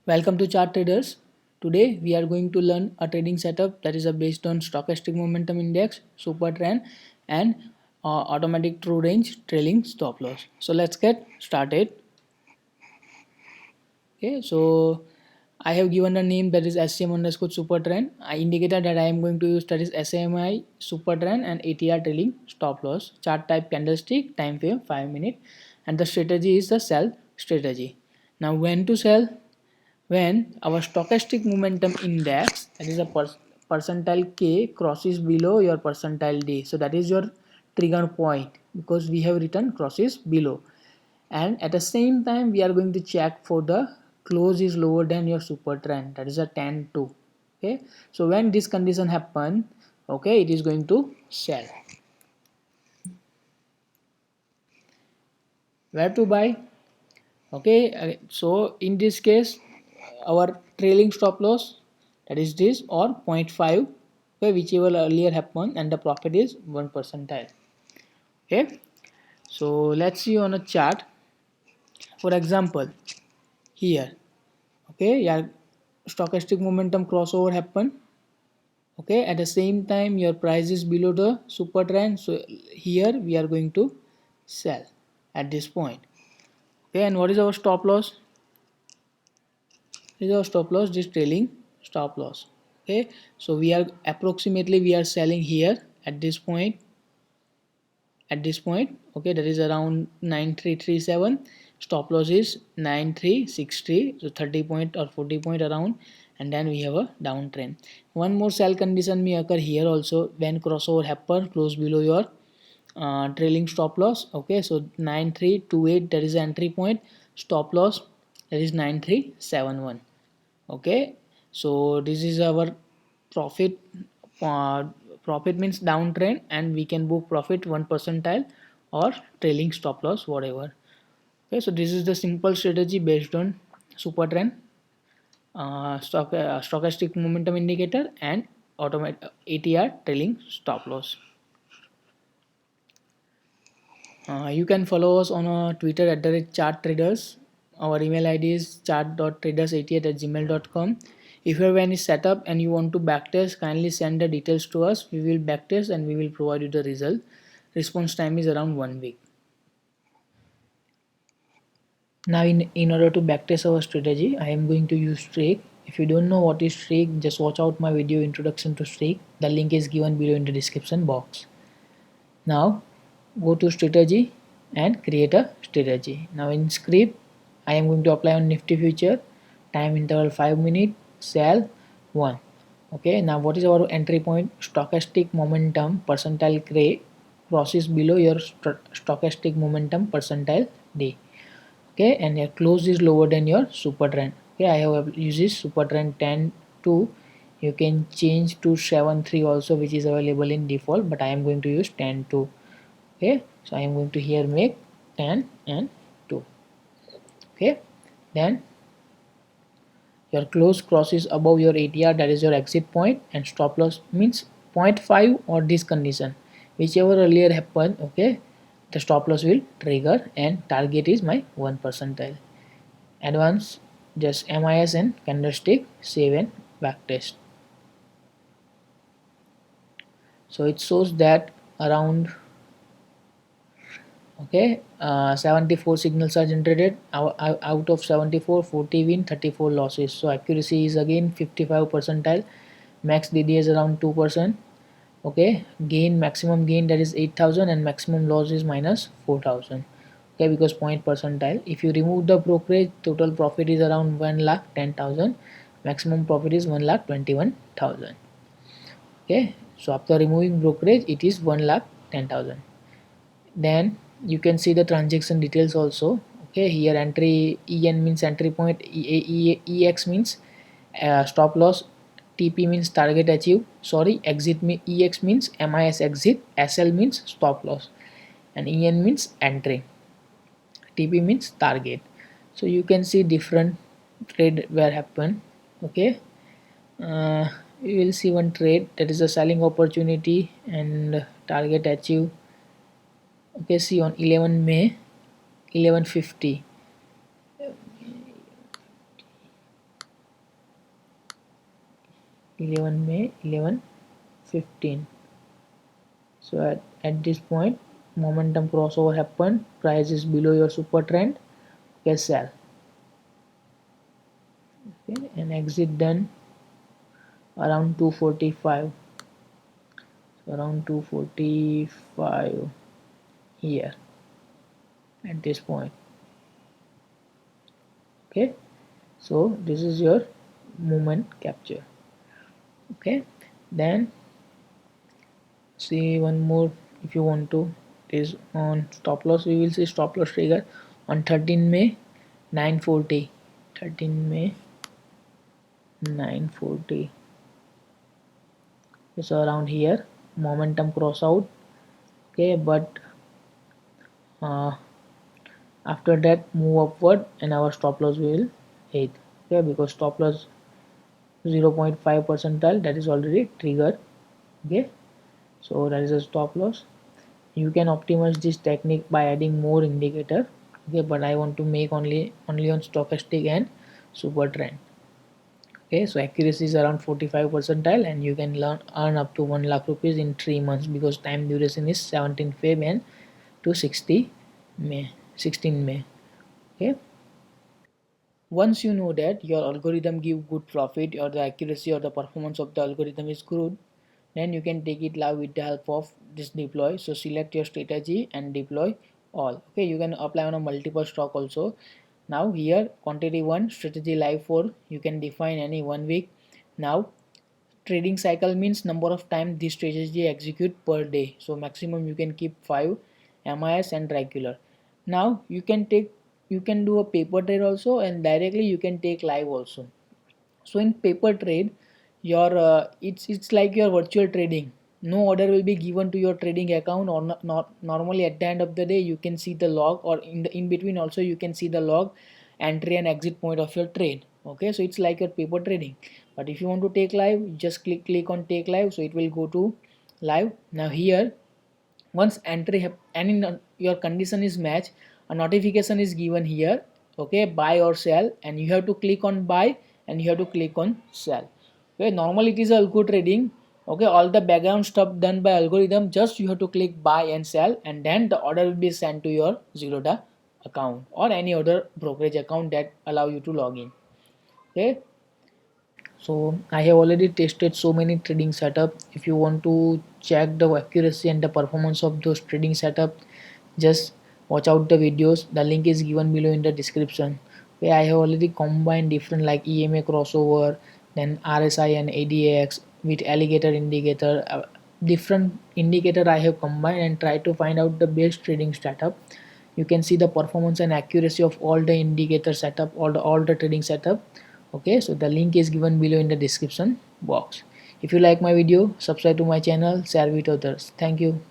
Welcome to Chart Traders. Today we are going to learn a trading setup that is based on stochastic momentum index, super trend, and automatic true range trailing stop loss. So let's get started. Okay, so I have given a name that is SCM underscore super trend. I indicated that I am going to use that is SMI super trend and ATR trailing stop loss. Chart type candlestick, time frame 5 minutes, and the strategy is the sell strategy. Now when to sell? When our stochastic momentum index, that is a percentile K, crosses below your percentile D. So that is your trigger point because we have written crosses below, and at the same time we are going to check for the close is lower than your super trend, that is a 10-2. Okay, so when this condition happen, okay, it is going to sell. Where to buy? Okay, so in this case our trailing stop loss, that is this, or zero point 0.5, okay, whichever earlier happened, and the profit is 1 percentile. Okay, so let's see on a chart. For example, here, okay, yeah, stochastic momentum crossover happened. Okay, at the same time your price is below the super trend, so here we are going to sell at this point. Okay, and what is our stop loss? This is our stop loss, this trailing stop loss. Okay, so we are approximately we are selling here at this point, okay, that is around 9337. Stop loss is 9363, so 30 point or 40 point around, and then we have a downtrend. One more sell condition may occur here also when crossover happen close below your trailing stop loss. Okay, so 9328, that is the entry point. Stop loss, that is 9371. Okay, so this is our profit. uh, Profit means downtrend, and we can book profit 1 percentile or trailing stop loss, whatever. Okay, so this is the simple strategy based on super trend, stochastic momentum indicator, and automatic ATR trailing stop loss. You can follow us on Twitter at the chart traders. Our email ID is chart.traders88@gmail.com. If you have any setup and you want to backtest, kindly send the details to us. We will backtest and we will provide you the result. Response time is around 1 week. Now, in order to backtest our strategy, I am going to use Streak. If you don't know what is Streak, just watch out my video introduction to Streak. The link is given below in the description box. Now go to strategy and create a strategy. Now in script, I am going to apply on Nifty future, time interval 5 minutes, sell 1. Okay, now what is our entry point? Stochastic momentum percentile K crosses below your stochastic momentum percentile D. Okay, and your close is lower than your super trend. Okay, I have uses super trend 10-2. You can change to 7-3 also, which is available in default, but I am going to use 10-2. Okay, so I am going to here make 10 and 2. Okay, then your close crosses above your ATR, that is your exit point, and stop loss means zero point 0.5 or this condition, whichever earlier happened. Okay, the stop loss will trigger, and target is my 1 percentile. Advance, just MIS and candlestick, save and backtest. So it shows that around, okay, 74 signals are generated. Out of 74, 40 win, 34 losses. So accuracy is again 55 percentile. Max DD is around 2%. Okay, gain, maximum gain, that is 8,000, and maximum loss is minus 4,000. Okay, because point percentile. If you remove the brokerage, total profit is around 1,10,000. Maximum profit is 1,21,000. Okay, so after removing brokerage, it is 1,10,000. Then you can see the transaction details also. Okay, here entry EN means entry point, EX means stop loss, TP means target achieve, sorry, exit EX means MIS exit, SL means stop loss, and EN means entry, TP means target. So you can see different trade where happen. Okay, uh, you will see one trade, that is a selling opportunity and target achieve. Okay, see on 11 May 11:50. 11 May 11:15. So at this point momentum crossover happened, price is below your super trend, okay, sell. Okay, and exit done around 245, so around 245 here at this point. Okay, so this is your movement capture. Okay, then see one more if you want to, is on stop loss. We will see stop loss trigger on 13 May 940, 13 May 940. So around here momentum cross out, okay, but uh, after that move upward and our stop loss will hit, okay, because stop loss 0.5 percentile that is already triggered. Okay, so that is a stop loss. You can optimize this technique by adding more indicator, okay, but I want to make only on stochastic and super trend. Okay, so accuracy is around 45 percentile and you can earn up to 1 lakh rupees in 3 months because time duration is 17 Feb and to 16 May. Okay, once you know that your algorithm give good profit or the accuracy or the performance of the algorithm is good, then you can take it live with the help of this deploy. So select your strategy and deploy all. Okay, you can apply on a multiple stock also. Now here quantity 1, strategy live 4, you can define any 1 week. Now trading cycle means number of time this strategy execute per day, so maximum you can keep 5 MIS and regular. Now you can do a paper trade also and directly you can take live also. So in paper trade your it's like your virtual trading, no order will be given to your trading account or not normally at the end of the day you can see the log, or in between also you can see the log, entry and exit point of your trade. Okay, so it's like your paper trading, but if you want to take live just click on take live, so it will go to live. Now here once and your condition is matched, a notification is given here, okay, buy or sell, and you have to click on buy and you have to click on sell. Okay, normally it is algo trading, okay, all the background stuff done by algorithm, just you have to click buy and sell and then the order will be sent to your Zerodha account or any other brokerage account that allow you to log in. Okay, so I have already tested so many trading setup. If you want to check the accuracy and the performance of those trading setup, just watch out the videos, the link is given below in the description, where I have already combined different like EMA crossover, then RSI and ADX with alligator indicator, different indicator I have combined and try to find out the best trading setup. You can see the performance and accuracy of all the indicator setup, all the trading setup. Okay, so the link is given below in the description box. If you like my video, subscribe to my channel, share with others. Thank you.